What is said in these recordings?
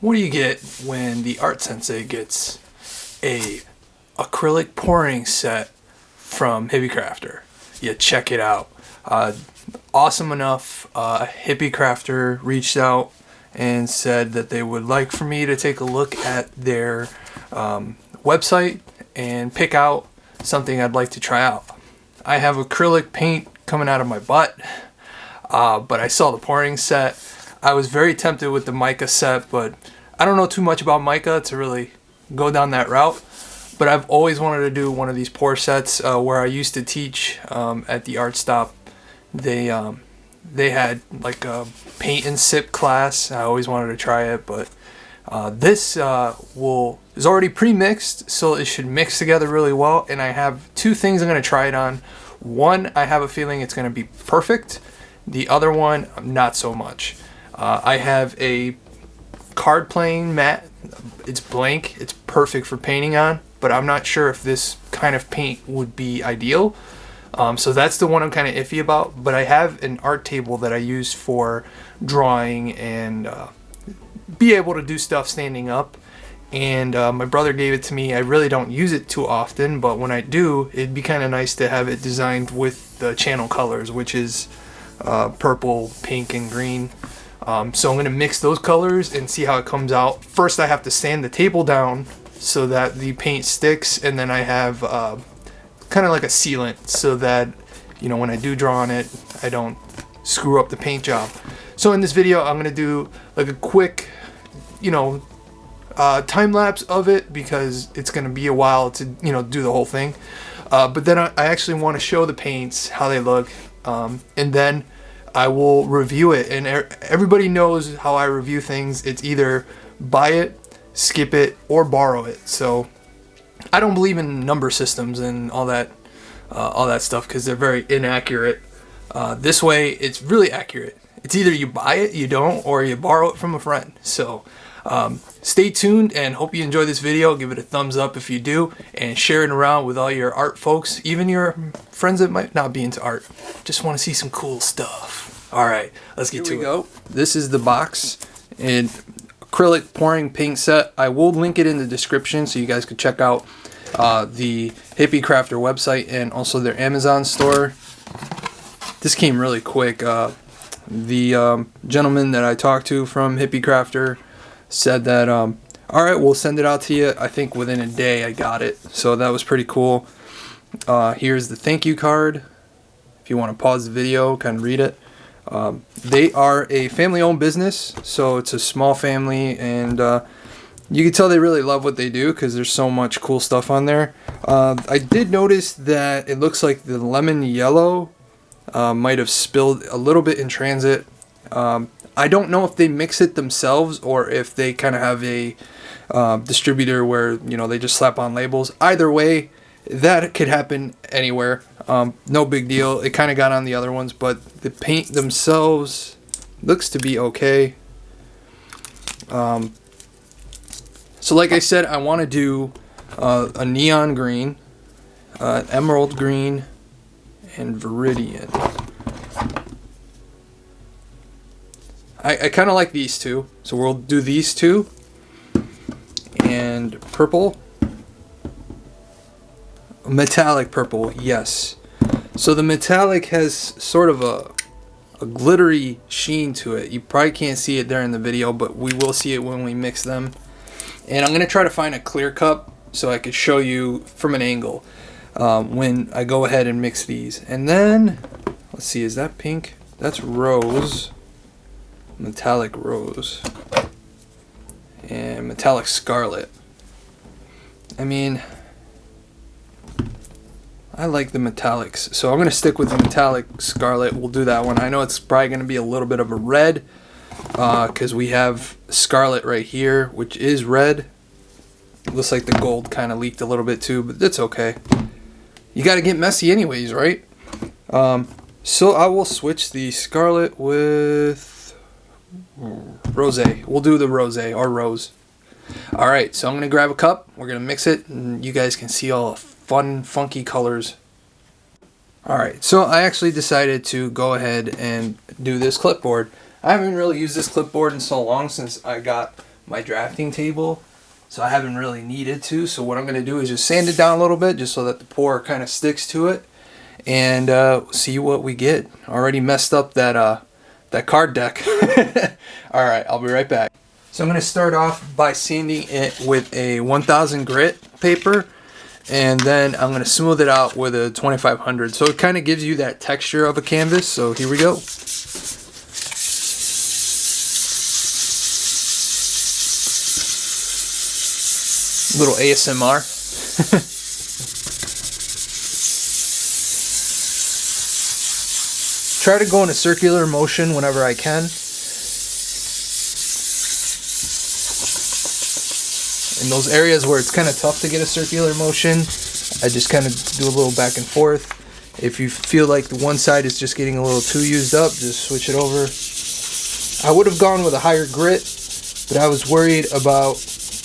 What do you get when the art sensei gets a acrylic pouring set from Hippie Crafter? Yeah, check it out. Awesome enough, Hippie Crafter reached out and said that they would like for me to take a look at their website and pick out something I'd like to try out. I have acrylic paint coming out of my butt, but I saw the pouring set. I was very tempted with the mica set, but I don't know too much about mica to really go down that route. But I've always wanted to do one of these pour sets. Where I used to teach at the art stop, they had like a paint and sip class. I always wanted to try it, but this is already pre-mixed, so it should mix together really well. And I have two things I'm going to try it on. One, I have a feeling it's going to be perfect. The other one, not so much. I have a card playing mat. It's blank. It's perfect for painting on, but I'm not sure if this kind of paint would be ideal. So that's the one I'm kind of iffy about. But I have an art table that I use for drawing and be able to do stuff standing up. And my brother gave it to me. I really don't use it too often, but when I do, it'd be kind of nice to have it designed with the channel colors, which is purple, pink, and green. So I'm going to mix those colors and see how it comes out. First, I have to sand the table down so that the paint sticks, and then I have kind of like a sealant so that, you know, when I do draw on it, I don't screw up the paint job. So in this video, I'm going to do like a quick, you know, time lapse of it because it's going to be a while to, you know, do the whole thing. But then I actually want to show the paints, how they look, and then I will review it. And everybody knows how I review things. It's either buy it, skip it, or borrow it. So I don't believe in number systems and all that stuff because they're very inaccurate. This way, it's really accurate. It's either you buy it, you don't, or you borrow it from a friend. So stay tuned and hope you enjoy this video. Give it a thumbs up if you do, and share it around with all your art folks, even your friends that might not be into art. Just want to see some cool stuff. All right, let's get to it. Here we go. This is the box and acrylic pouring paint set. I will link it in the description so you guys can check out the Hippie Crafter website and also their Amazon store. This came really quick. The gentleman that I talked to from Hippie Crafter said that, all right, we'll send it out to you. I think within a day I got it. So that was pretty cool. Here's the thank you card. If you want to pause the video, kind of read it. They are a family-owned business, so it's a small family, and you can tell they really love what they do because there's so much cool stuff on there. I did notice that it looks like the lemon yellow might have spilled a little bit in transit. I don't know if they mix it themselves or if they kind of have a distributor where, you know, they just slap on labels. Either way, that could happen anywhere. No big deal. It kind of got on the other ones, but the paint themselves looks to be okay. So like I said, I want to do a neon green, emerald green, and viridian. I kind of like these two, so we'll do these two. And purple. Metallic purple, yes. So the metallic has sort of a glittery sheen to it. You probably can't see it there in the video, but we will see it when we mix them. And I'm going to try to find a clear cup so I could show you from an angle when I go ahead and mix these. And then, let's see, is that pink? That's rose. Metallic rose. And metallic scarlet. I mean, I like the metallics, so I'm going to stick with the metallic scarlet. We'll do that one. I know it's probably going to be a little bit of a red because we have scarlet right here, which is red. It looks like the gold kind of leaked a little bit too, but that's okay. You got to get messy anyways, right? So I will switch the scarlet with rosé. We'll do the rosé or rose. All right, so I'm going to grab a cup. We're going to mix it, and you guys can see all the fun, funky colors. Alright, so I actually decided to go ahead and do this clipboard. I haven't really used this clipboard in so long since I got my drafting table, so I haven't really needed to. So what I'm going to do is just sand it down a little bit just so that the pour kind of sticks to it, and see what we get. Already messed up that card deck. Alright, I'll be right back. So I'm going to start off by sanding it with a 1000 grit paper, and then I'm going to smooth it out with a 2500. So it kind of gives you that texture of a canvas. So here we go. Little ASMR. Try to go in a circular motion whenever I can. In those areas where it's kind of tough to get a circular motion, I just kind of do a little back and forth. If you feel like the one side is just getting a little too used up, just switch it over. I would have gone with a higher grit, but I was worried about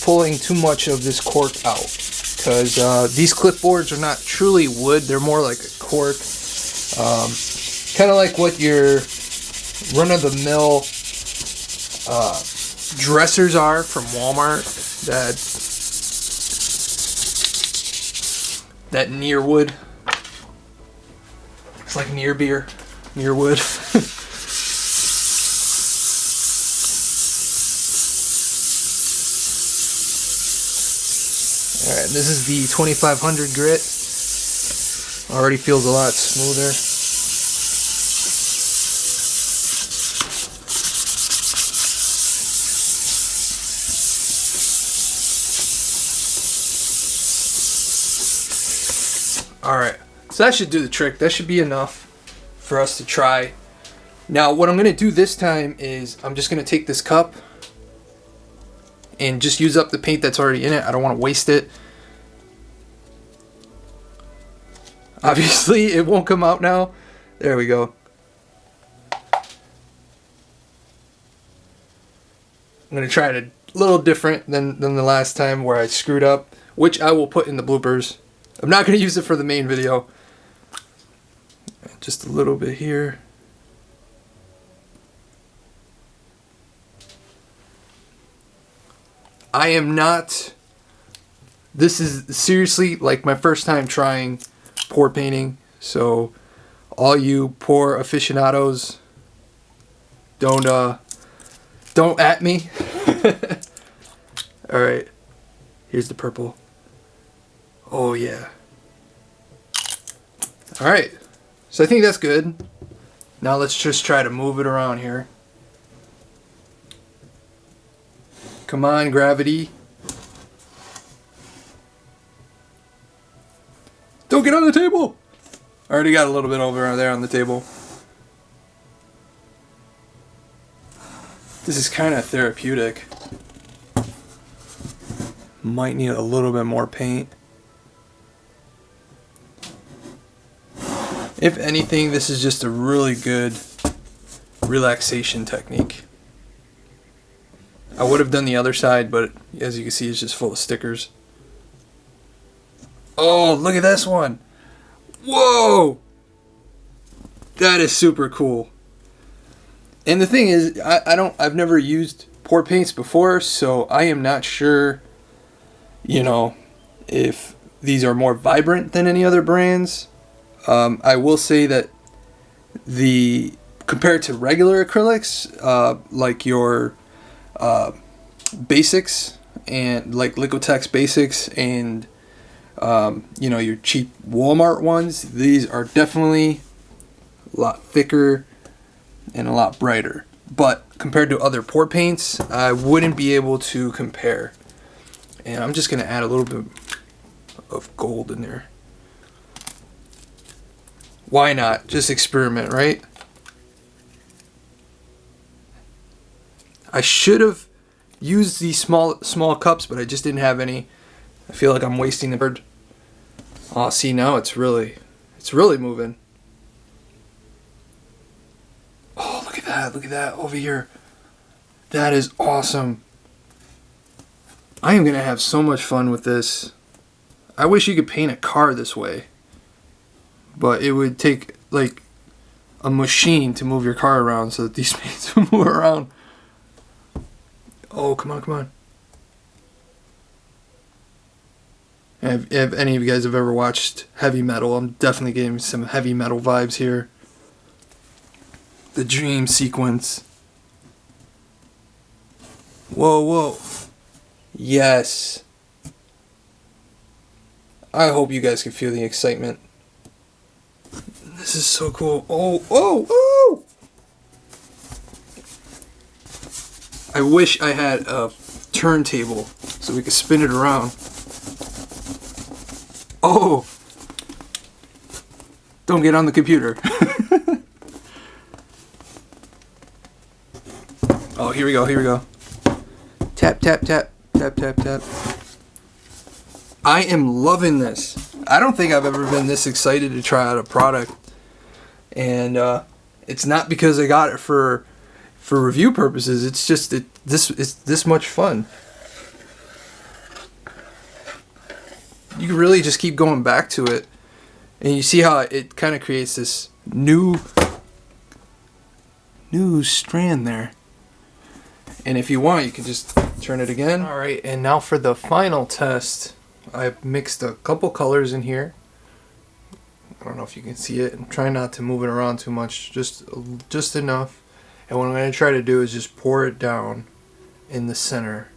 pulling too much of this cork out, because these clipboards are not truly wood, they're more like a cork. Kind of like what your run-of-the-mill dressers are from Walmart. That near wood. It's like near beer, near wood. Alright, this is the 2500 grit. Already feels a lot smoother. Alright, so that should do the trick. That should be enough for us to try. Now what I'm going to do this time is I'm just going to take this cup and just use up the paint that's already in it. I don't want to waste it. Obviously it won't come out now. There we go. I'm going to try it a little different than the last time where I screwed up, which I will put in the bloopers. I'm not going to use it for the main video. Just a little bit here. I am not... This is seriously like my first time trying pour painting. So all you pour aficionados, don't at me. Alright. Here's the purple. Oh yeah. Alright. So I think that's good. Now let's just try to move it around here. Come on, gravity. Don't get on the table! I already got a little bit over there on the table. This is kind of therapeutic. Might need a little bit more paint. If anything, this is just a really good relaxation technique. I would have done the other side, but as you can see, it's just full of stickers. Oh, look at this one! Whoa! That is super cool. And the thing is, I've never used pour paints before, so I am not sure, you know, if these are more vibrant than any other brands. I will say that compared to regular acrylics, like your basics and like Liquitex basics and you know, your cheap Walmart ones, these are definitely a lot thicker and a lot brighter. But compared to other pour paints, I wouldn't be able to compare. And I'm just going to add a little bit of gold in there. Why not? Just experiment, right? I should have used these small cups, but I just didn't have any. I feel like I'm wasting the bird. Oh, see, now it's really moving. Oh, look at that over here. That is awesome. I am gonna have so much fun with this. I wish you could paint a car this way, but it would take like a machine to move your car around so that these paints will move around. Oh, come on, come on. If any of you guys have ever watched heavy metal, I'm definitely getting some heavy metal vibes here. The dream sequence. Whoa, whoa. Yes. I hope you guys can feel the excitement. This is so cool. Oh, oh, oh! I wish I had a turntable so we could spin it around. Oh! Don't get on the computer. Oh, here we go, here we go. Tap, tap, tap, tap, tap, tap. I am loving this. I don't think I've ever been this excited to try out a product. And it's not because I got it for review purposes. It's just it's this much fun. You can really just keep going back to it, and you see how it kind of creates this new strand there. And if you want, you can just turn it again. All right, and now for the final test, I've mixed a couple colors in here. I don't know if you can see it. I'm trying not to move it around too much, just enough. And what I'm going to try to do is just pour it down in the center.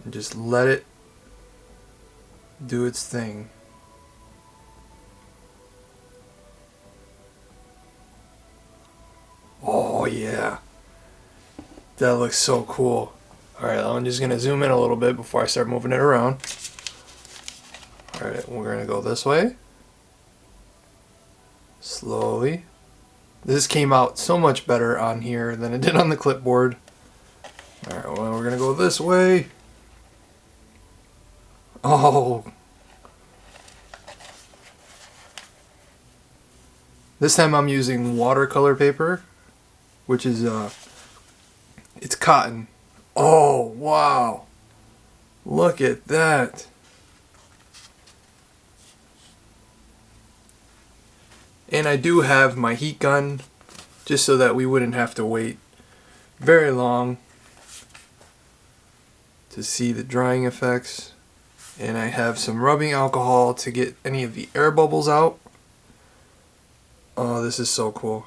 And just let it do its thing. Oh yeah. That looks so cool. Alright, I'm just going to zoom in a little bit before I start moving it around. Alright, we're going to go this way. Slowly. This came out so much better on here than it did on the clipboard. Alright, well, we're going to go this way. Oh. This time I'm using watercolor paper, which is, it's cotton. Oh, wow. Look at that. And I do have my heat gun, just so that we wouldn't have to wait very long to see the drying effects. And I have some rubbing alcohol to get any of the air bubbles out. Oh, this is so cool.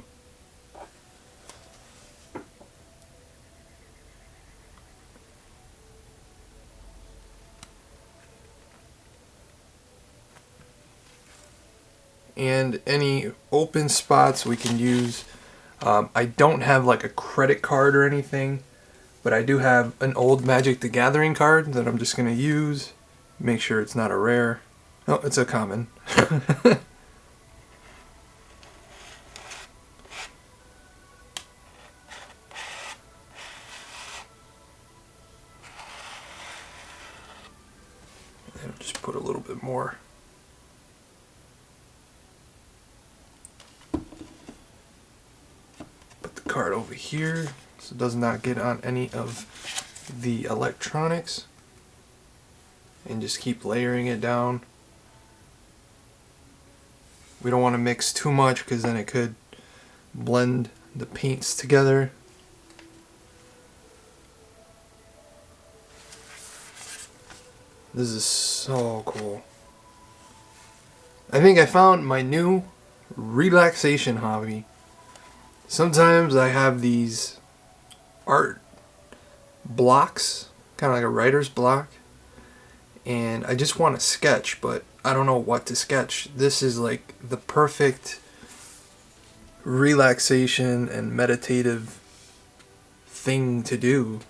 And any open spots we can use. I don't have like a credit card or anything, but I do have an old Magic the Gathering card that I'm just going to use. Make sure it's not a rare. Oh, it's a common. And just put a little bit more. Put the card over here so it does not get on any of the electronics. And just keep layering it down. We don't want to mix too much because then it could blend the paints together. This is so cool. I think I found my new relaxation hobby. Sometimes I have these art blocks, kind of like a writer's block, and I just want to sketch, but I don't know what to sketch. This is like the perfect relaxation and meditative thing to do,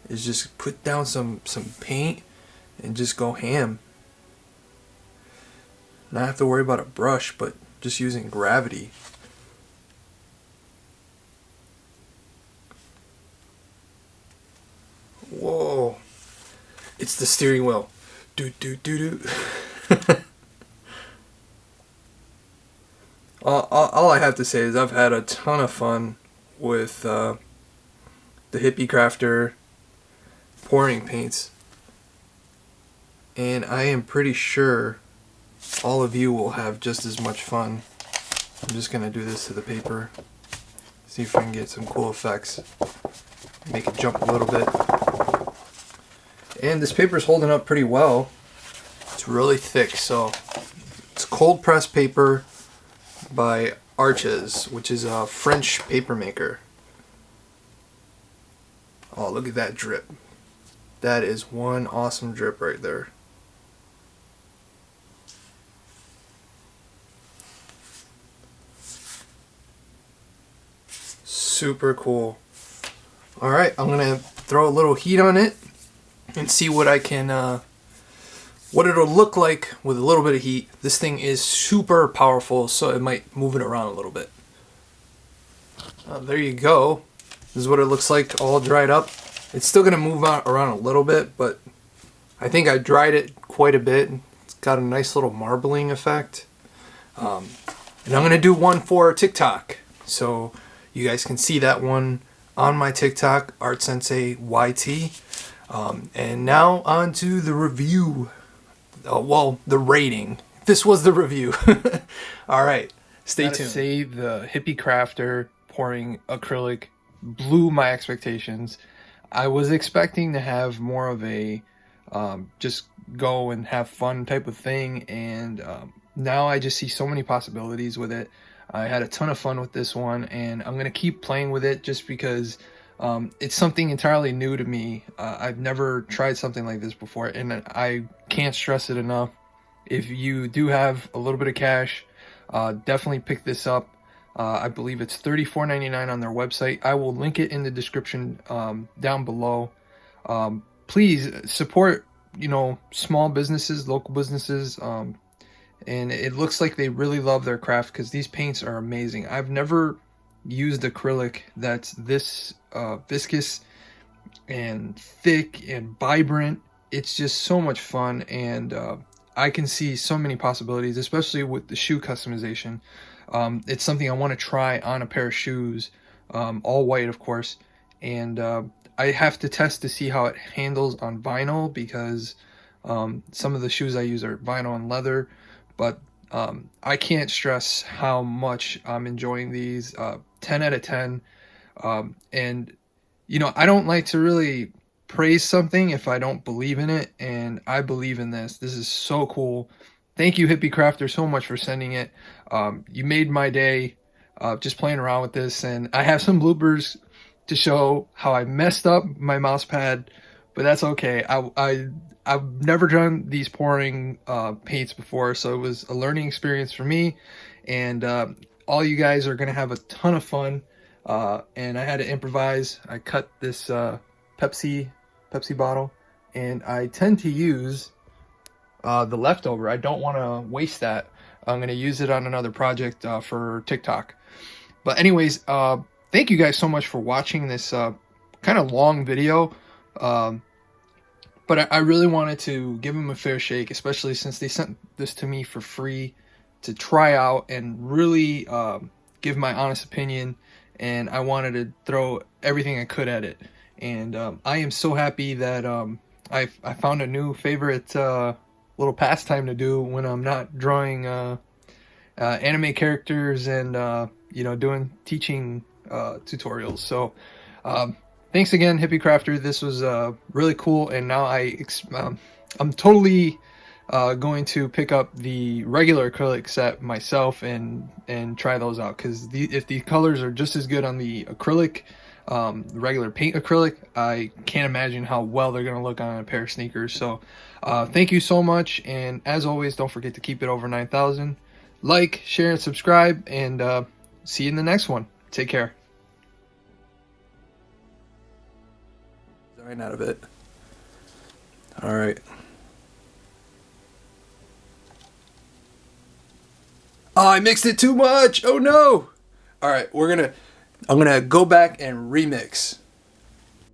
is just put down some paint and just go ham. Not have to worry about a brush, but just using gravity. Whoa. It's the steering wheel. Do do do do. All I have to say is I've had a ton of fun with the Hippie Crafter pouring paints. And I am pretty sure all of you will have just as much fun. I'm just going to do this to the paper. See if I can get some cool effects. make it jump a little bit. And this paper is holding up pretty well. It's really thick, so it's cold press paper by Arches, which is a French paper maker. Oh, look at that drip. That is one awesome drip right there. Super cool. Alright, I'm gonna throw a little heat on it and see what I can what it'll look like with a little bit of heat. This thing is super powerful, so it might move it around a little bit. There you go. This is what it looks like all dried up. It's still gonna move around a little bit, but I think I dried it quite a bit. It's got a nice little marbling effect. And I'm gonna do one for TikTok, so you guys can see that one on my TikTok, Art Sensei YT. And now on to the review. Well, the rating. This was the review. All right, stay tuned. Say the Hippie Crafter pouring acrylic blew my expectations. I was expecting to have more of a just go and have fun type of thing, and now I just see so many possibilities with it. I had a ton of fun with this one, and I'm gonna keep playing with it just because it's something entirely new to me. I've never tried something like this before, and I can't stress it enough. If you do have a little bit of cash, definitely pick this up. I believe it's $34.99 on their website. I will link it in the description down below. Please support, small businesses, local businesses, and it looks like they really love their craft because these paints are amazing. I've never used acrylic that's this viscous and thick and vibrant. It's just so much fun, and I can see so many possibilities, especially with the shoe customization. It's something I want to try on a pair of shoes, all white of course, and I have to test to see how it handles on vinyl because some of the shoes I use are vinyl and leather, but I can't stress how much I'm enjoying these. 10 out of 10. And I don't like to really praise something if I don't believe in it, and I believe in this. This is so cool. Thank you, Hippie Crafter, so much for sending it. You made my day just playing around with this, and I have some bloopers to show how I messed up my mouse pad, but that's okay. I've never done these pouring paints before, so it was a learning experience for me, and all you guys are gonna have a ton of fun. And I had to improvise. I cut this Pepsi bottle, and I tend to use the leftover. I don't want to waste that. I'm gonna use it on another project for TikTok. But anyways, thank you guys so much for watching this kind of long video. But I really wanted to give them a fair shake, especially since they sent this to me for free to try out and really give my honest opinion. And I wanted to throw everything I could at it. And I am so happy that I found a new favorite little pastime to do when I'm not drawing anime characters and doing teaching tutorials. So thanks again, Hippie Crafter. This was really cool, and now I'm totally going to pick up the regular acrylic set myself and try those out, because if the colors are just as good on the acrylic, regular paint acrylic, I can't imagine how well they're going to look on a pair of sneakers. So thank you so much, and as always, don't forget to keep it over 9,000. Like, share, and subscribe, and see you in the next one. Take care. Right out of it. All right. Oh, I mixed it too much. Oh no. All right, I'm gonna go back and remix.